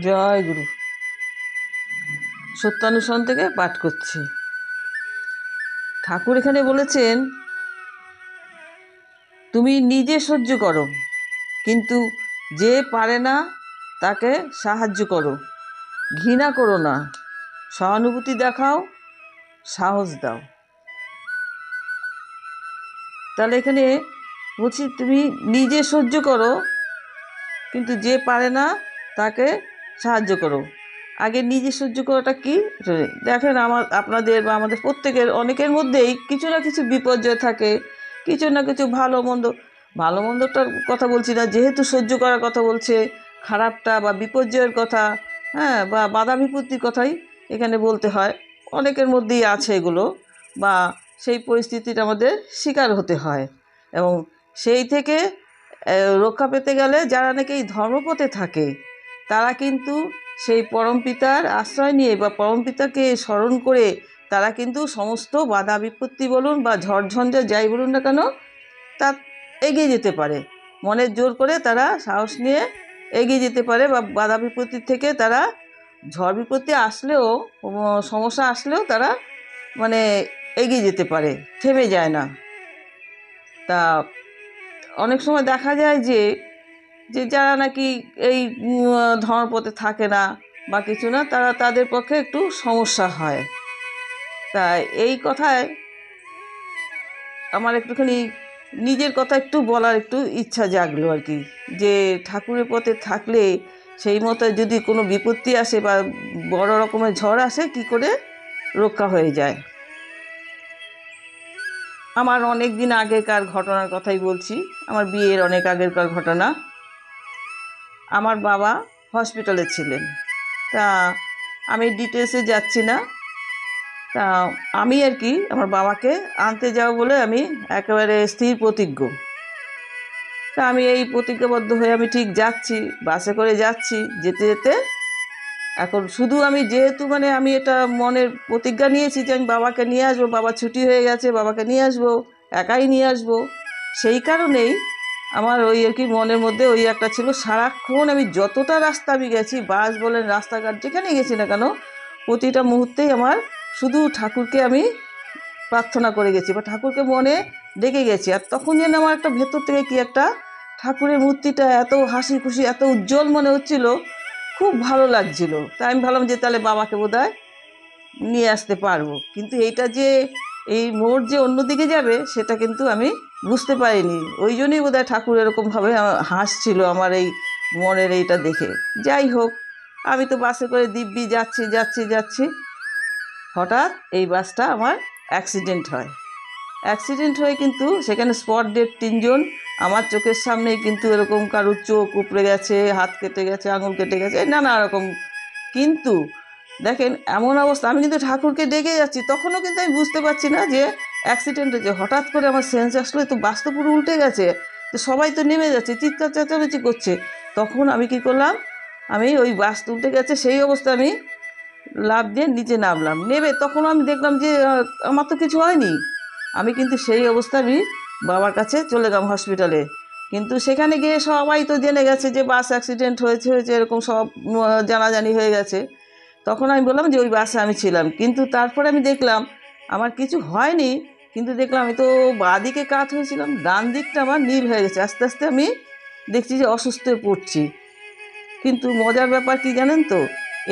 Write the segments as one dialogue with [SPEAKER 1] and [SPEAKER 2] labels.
[SPEAKER 1] জয় গুরু। সত্যানুসরণ থেকে পাঠ করছি। ঠাকুর এখানে বলেছেন, তুমি নিজে সহ্য করো, কিন্তু যে পারে না তাকে সাহায্য করো। ঘৃণা করো না, সহানুভূতি দেখাও, সাহস দাও। তাহলে এখানে বলছি, তুমি নিজে সহ্য করো, কিন্তু যে পারে না তাকে সাহায্য করো। আগে নিজে সহ্য করাটা কি? দেখেন, আপনাদের বা আমাদের প্রত্যেকের অনেকের মধ্যেই কিছু না কিছু বিপর্যয় থাকে, কিছু না কিছু ভালো মন্দটার কথা বলছি না, যেহেতু সহ্য করার কথা বলছে, খারাপটা বা বিপর্যয়ের কথা, হ্যাঁ, বা বাধা বিপত্তির কথাই এখানে বলতে হয়। অনেকের মধ্যেই আছে এগুলো, বা সেই পরিস্থিতির আমাদের শিকার হতে হয়। এবং সেই থেকে রক্ষা পেতে গেলে যারা নাকি এই ধর্মপথে থাকে, তারা কিন্তু সেই পরমপিতার আশ্রয় নিয়ে বা পরমপিতাকে স্মরণ করে তারা কিন্তু সমস্ত বাধা বিপত্তি বলুন বা ঝড়ঝঞ্ঝা যাই বলুন না কেন, তা এগিয়ে যেতে পারে। মনের জোর করে তারা সাহস নিয়ে এগিয়ে যেতে পারে, বা বাধা বিপত্তির থেকে তারা, ঝড় বিপত্তি আসলেও, সমস্যা আসলেও তারা মানে এগিয়ে যেতে পারে, থেমে যায় না। তা অনেক সময় দেখা যায় যে যে যারা নাকি এই ধর্মপথে থাকে না বা কিছু না, তাদের পক্ষে একটু সমস্যা হয়। তা এই কথায় আমার একটুখানি নিজের কথা একটু বলার একটু ইচ্ছা জাগলো আর কি, যে ঠাকুরের পথে থাকলে সেই মতো যদি কোনো বিপত্তি আসে বা বড় রকমের ঝড় আসে, কি করে রক্ষা হয়ে যায়। আমার অনেক দিন আগেকার ঘটনার কথাই বলছি, আমার বিয়ের অনেক আগেরকার ঘটনা। আমার বাবা হসপিটালে ছিলেন। তা আমি ডিটেলসে যাচ্ছি না। তা আমি আর কি আমার বাবাকে আনতে যাব বলে আমি একেবারে স্থির প্রতিজ্ঞ। তা আমি এই প্রতিজ্ঞাবদ্ধ হয়ে আমি ঠিক যাচ্ছি, বাসে করে যাচ্ছি। যেতে যেতে এখন শুধু আমি, যেহেতু আমি এটা মনের প্রতিজ্ঞা নিয়েছি যে আমি বাবাকে নিয়ে আসবো, বাবা ছুটি হয়ে গেছে, বাবাকে নিয়ে আসবো, একাই নিয়ে আসবো, সেই কারণেই আমার ওই আর কি মনের মধ্যে ওই একটা ছিল। সারাক্ষণ আমি যতটা রাস্তা আমি গেছি, বাস বলেন, রাস্তাঘাট যেখানে গেছি না কেন, প্রতিটা মুহূর্তেই আমার শুধু ঠাকুরকে আমি প্রার্থনা করে গেছি বা ঠাকুরকে মনে ডেকে গেছি। আর তখন যেন আমার একটা ভেতর থেকে কি একটা, ঠাকুরের মূর্তিটা এত হাসি খুশি, এত উজ্জ্বল মনে হচ্ছিল, খুব ভালো লাগছিল। তাই আমি ভাবলাম যে তাহলে বাবাকে বোধহয় নিয়ে আসতে পারবো। কিন্তু এইটা যে এই মোড় যে অন্যদিকে যাবে, সেটা কিন্তু আমি বুঝতে পারিনি। ওই জন্যই বোধহয় ঠাকুর এরকমভাবে হাসছিল আমার এই মনের এইটা দেখে। যাই হোক, আমি তো বাসে করে দিব্যি যাচ্ছি যাচ্ছি যাচ্ছি, হঠাৎ এই বাসটা আমার অ্যাক্সিডেন্ট হয়। অ্যাক্সিডেন্ট হয়ে কিন্তু সেখানে স্পট ডেড 3 জন। আমার চোখের সামনেই কিন্তু এরকম কারুর চোখ উপড়ে গেছে, হাত কেটে গেছে, আঙুল কেটে গেছে, নানা রকম। কিন্তু দেখেন, এমন অবস্থা, আমি কিন্তু ঠাকুরকে ডেকে যাচ্ছি, তখনও কিন্তু আমি বুঝতে পারছি না যে অ্যাক্সিডেন্ট হয়েছে। হঠাৎ করে আমার সেন্স আসলে, তো বাস তো পুরো উল্টে গেছে, তো সবাই তো নেমে যাচ্ছে, চিৎকার চেঁচামেচি করছে। তখন আমি কি করলাম, আমি ওই বাস উল্টে গেছে সেই অবস্থা, আমি লাফ দিয়ে নিচে নামলাম। নেমে তখন আমি দেখলাম যে আমার তো কিছু হয়নি। আমি কিন্তু সেই অবস্থা আমি বাবার কাছে চলে গেলাম হসপিটালে। কিন্তু সেখানে গিয়ে সবাই তো জেনে গেছে যে বাস অ্যাক্সিডেন্ট হয়েছে হয়েছে এরকম সব জানাজানি হয়ে গেছে। তখন আমি বললাম যে ওই বাসে আমি ছিলাম। কিন্তু তারপরে আমি দেখলাম আমার কিছু হয়নি। কিন্তু দেখলাম আমি তো বাঁ দিকে কাত হয়েছিলাম, ডান দিকটা আমার নীল হয়ে গেছে। আস্তে আস্তে আমি দেখছি যে অসুস্থ হয়ে পড়ছি। কিন্তু মজার ব্যাপার কি জানেন তো,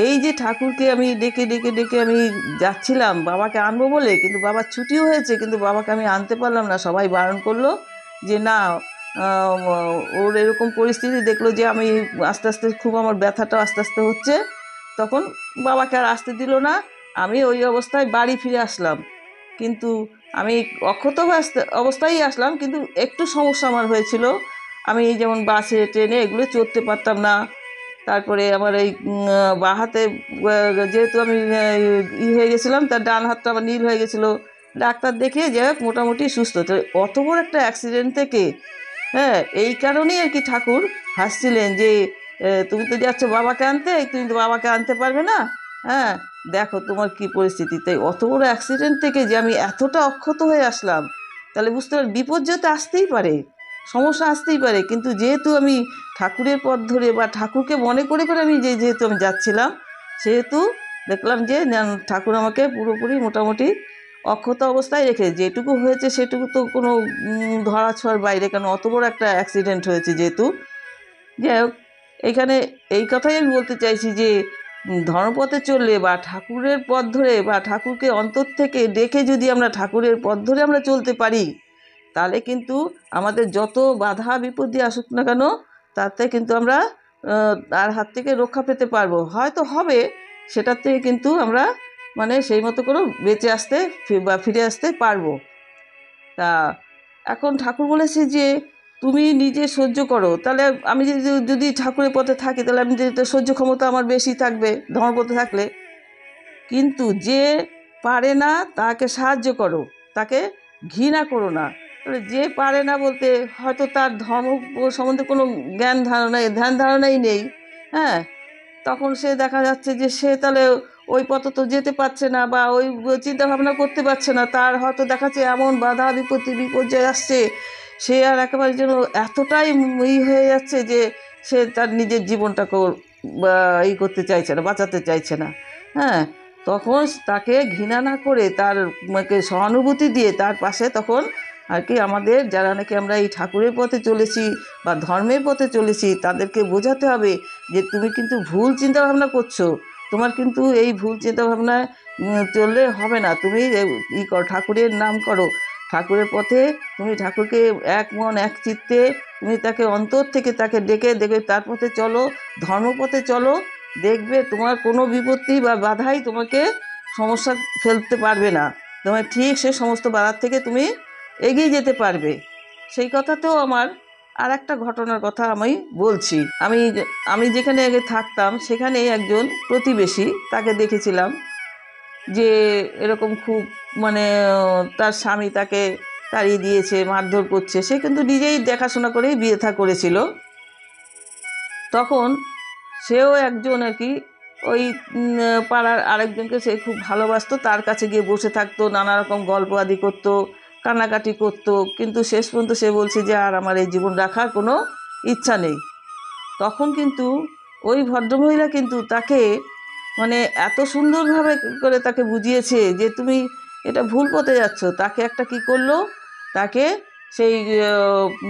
[SPEAKER 1] এই যে ঠাকুরকে আমি ডেকে ডেকে ডেকে আমি যাচ্ছিলাম বাবাকে আনবো বলে, কিন্তু বাবার ছুটিও হয়েছে, কিন্তু বাবাকে আমি আনতে পারলাম না। সবাই বারণ করলো যে না, ওর এরকম পরিস্থিতি দেখলো যে আমি আস্তে আস্তে খুব আমার ব্যথাটা আস্তে আস্তে হচ্ছে, তখন বাবাকে আর আসতে দিল না। আমি ওই অবস্থায় বাড়ি ফিরে আসলাম। কিন্তু আমি অক্ষত অবস্থায় আসলাম, কিন্তু একটু সমস্যা আমার হয়েছিল। আমি যেমন বাসে ট্রেনে এগুলো চড়তে পারতাম না। তারপরে আমার এই বাঁ হাতে যেহেতু আমি হয়ে গেছিলাম, তার ডান হাতটা আমার নীল হয়ে গেছিলো। ডাক্তার দেখিয়ে যাই হোক মোটামুটি সুস্থ। তো অত বড় একটা অ্যাক্সিডেন্ট থেকে, হ্যাঁ, এই কারণেই আর কি ঠাকুর হাসছিলেন যে তুমি তো যাচ্ছ বাবাকে আনতে, তুমি তো বাবাকে আনতে পারবে না, হ্যাঁ, দেখো তোমার কি পরিস্থিতি। তাই অত বড় অ্যাক্সিডেন্ট থেকে যে আমি এতটা অক্ষত হয়ে আসলাম, তাহলে বুঝতে পারি বিপর্যয় তো আসতেই পারে। সমস্যা আসতেই পারে, কিন্তু যেহেতু আমি ঠাকুরের পথ ধরে বা ঠাকুরকে মনে করে করে আমি যেহেতু আমি যাচ্ছিলাম, সেহেতু দেখলাম যে ঠাকুর আমাকে পুরোপুরি মোটামুটি অক্ষত অবস্থায় রেখে, যেটুকু হয়েছে সেটুকু তো কোনো ধরাছোঁয়ার বাইরে, কেন অত বড় একটা অ্যাক্সিডেন্ট হয়েছে যেহেতু। যাই হোক, এইখানে এই কথাই আমি বলতে চাইছি যে ধর্মপথে চললে বা ঠাকুরের পথ ধরে বা ঠাকুরকে অন্তর থেকে ডেকে যদি আমরা ঠাকুরের পথ ধরে আমরা চলতে পারি, তাহলে কিন্তু আমাদের যত বাধা বিপত্তি আসুক না কেন, তাতে কিন্তু আমরা তার হাত থেকে রক্ষা পেতে পারবো। হয়তো হবে, সেটার থেকে কিন্তু আমরা মানে সেই মতো করে বেঁচে আসতে বা ফিরে আসতে পারবো। তা এখন ঠাকুর বলেছে যে তুমি নিজে সহ্য করো, তাহলে আমি যদি যদি ঠাকুরের পথে থাকি, তাহলে আমি যদি সহ্য ক্ষমতা আমার বেশি থাকবে ধর্মপথে থাকলে। কিন্তু যে পারে না তাকে সাহায্য করো, তাকে ঘৃণা করো না। তাহলে যে পারে না বলতে হয়তো তার ধর্ম সম্বন্ধে কোনো ধ্যান ধারণাই নেই, হ্যাঁ, তখন সে দেখা যাচ্ছে যে সে তাহলে ওই পথে তো যেতে পারছে না বা ওই চিন্তা ভাবনা করতে পারছে না। তার হয়তো দেখাচ্ছে এমন বাধা বিপত্তি বিপর্যয় আসছে, সে আর একেবারে যেন এতটাই হয়ে যাচ্ছে যে সে তার নিজের জীবনটাকেও করতে চাইছে না, বাঁচাতে চাইছে না। হ্যাঁ, তখন তাকে ঘৃণা না করে তার সহানুভূতি দিয়ে তার পাশে তখন আর কি আমাদের যারা নাকি আমরা এই ঠাকুরের পথে চলেছি বা ধর্মের পথে চলেছি, তাদেরকে বোঝাতে হবে যে তুমি কিন্তু ভুল চিন্তাভাবনা করছো। তোমার কিন্তু এই ভুল চিন্তাভাবনায় চললে হবে না। তুমি করো, ঠাকুরের নাম করো, ঠাকুরের পথে তুমি ঠাকুরকে এক মন এক চিত্তে তুমি তাকে অন্তর থেকে তাকে ডেকে দেখবে, তার পথে চলো, ধর্মপথে চলো, দেখবে তোমার কোনো বিপত্তি বা বাধাই তোমাকে সমস্যা ফেলতে পারবে না। তোমার ঠিক সে সমস্ত বাধার থেকে তুমি এগিয়ে যেতে পারবে। সেই কথাতেও আমার আর একটা ঘটনার কথা আমি বলছি। আমি আমি যেখানে আগে থাকতাম সেখানে একজন প্রতিবেশী, তাকে দেখেছিলাম যে এরকম খুব মানে তার স্বামী তাকে তাড়িয়ে দিয়েছে, মারধর করছে। সে কিন্তু নিজেই দেখাশোনা করেই বিয়ে থা করেছিল। তখন সেও একজন আর কি ওই পাড়ার আরেকজনকে সে খুব ভালোবাসতো, তার কাছে গিয়ে বসে থাকতো, নানা রকম গল্প আদি করতো, কান্নাকাটি করতো। কিন্তু শেষ পর্যন্ত সে বলছে যে আর আমার এই জীবন রাখার কোনো ইচ্ছা নেই। তখন কিন্তু ওই ভদ্রমহিলা কিন্তু তাকে মানে এত সুন্দরভাবে করে তাকে বুঝিয়েছে যে তুমি এটা ভুল পথে যাচ্ছ। তাকে একটা কি করলো, তাকে সেই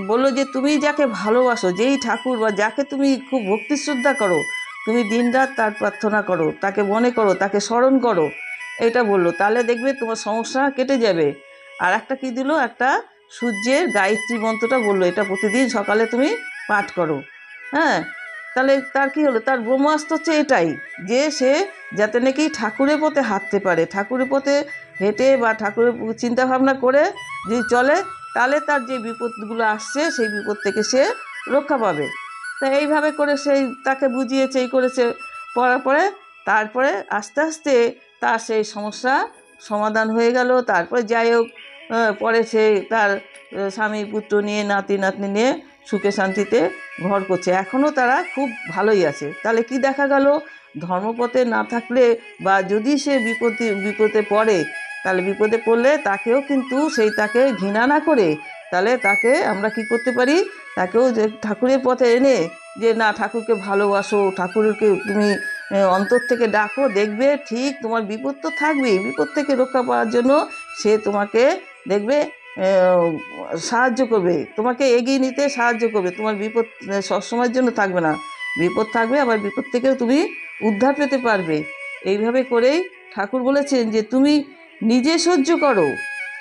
[SPEAKER 1] বললো যে তুমি যাকে ভালোবাসো, যেই ঠাকুর বা যাকে তুমি খুব ভক্তি শ্রদ্ধা করো, তুমি দিনরাত তার প্রার্থনা করো, তাকে মনে করো, তাকে স্মরণ করো, এটা বললো, তাহলে দেখবে তোমার সমস্যা কেটে যাবে। আর একটা কি দিল, একটা সূর্যের গায়ত্রী মন্ত্রটা বললো, এটা প্রতিদিন সকালে তুমি পাঠ করো। হ্যাঁ, তাহলে তার কি হলো, তার ব্রহ্মাস্ত্র হচ্ছে এটাই যে সে যাতে নাকি ঠাকুরের পথে হাঁটতে পারে, ঠাকুরের পথে হেঁটে বা ঠাকুরের চিন্তা ভাবনা করে যদি চলে, তাহলে তার যে বিপদগুলো আসছে সেই বিপদ থেকে সে রক্ষা পাবে। তা এইভাবে করে সেই তাকে বুঝিয়েছে, এই করেছে, পড়ার পরে তারপরে আস্তে আস্তে তার সেই সমস্যা সমাধান হয়ে গেল। তারপরে যাই হোক, পরে সে তার স্বামী পুত্র নিয়ে নাতি নাতনি নিয়ে সুখে শান্তিতে ঘর করছে, এখনও তারা খুব ভালোই আছে। তাহলে কি দেখা গেল, ধর্মপথে না থাকলে বা যদি সে বিপদে পড়ে, তাহলে বিপদে পড়লে তাকেও কিন্তু সেই তাকে ঘৃণা না করে, তাহলে তাকে আমরা কি করতে পারি, তাকেও যে ঠাকুরের পথে এনে যে না ঠাকুরকে ভালোবাসো, ঠাকুরকে তুমি অন্তর থেকে ডাকো, দেখবে ঠিক তোমার বিপদ তো থাকবেই, বিপদ থেকে রক্ষা পাওয়ার জন্য সে তোমাকে দেখবে সাহায্য করবে, তোমাকে এগিয়ে নিতে সাহায্য করবে। তোমার বিপদ সবসময়ের জন্য থাকবে না, বিপদ থাকবে, আবার বিপদ থেকেও তুমি উদ্ধার পেতে পারবে। এইভাবে করেই ঠাকুর বলেছেন যে তুমি নিজে সহ্য করো,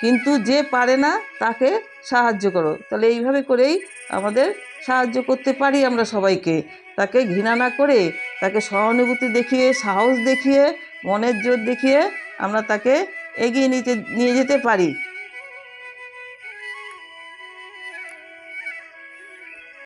[SPEAKER 1] কিন্তু যে পারে না তাকে সাহায্য করো। তাহলে এইভাবে করেই আমাদের সাহায্য করতে পারি আমরা সবাইকে, তাকে ঘৃণা না করে, তাকে সহানুভূতি দেখিয়ে, সাহস দেখিয়ে, মনের জোর দেখিয়ে আমরা তাকে এগিয়ে নিয়ে যেতে পারি।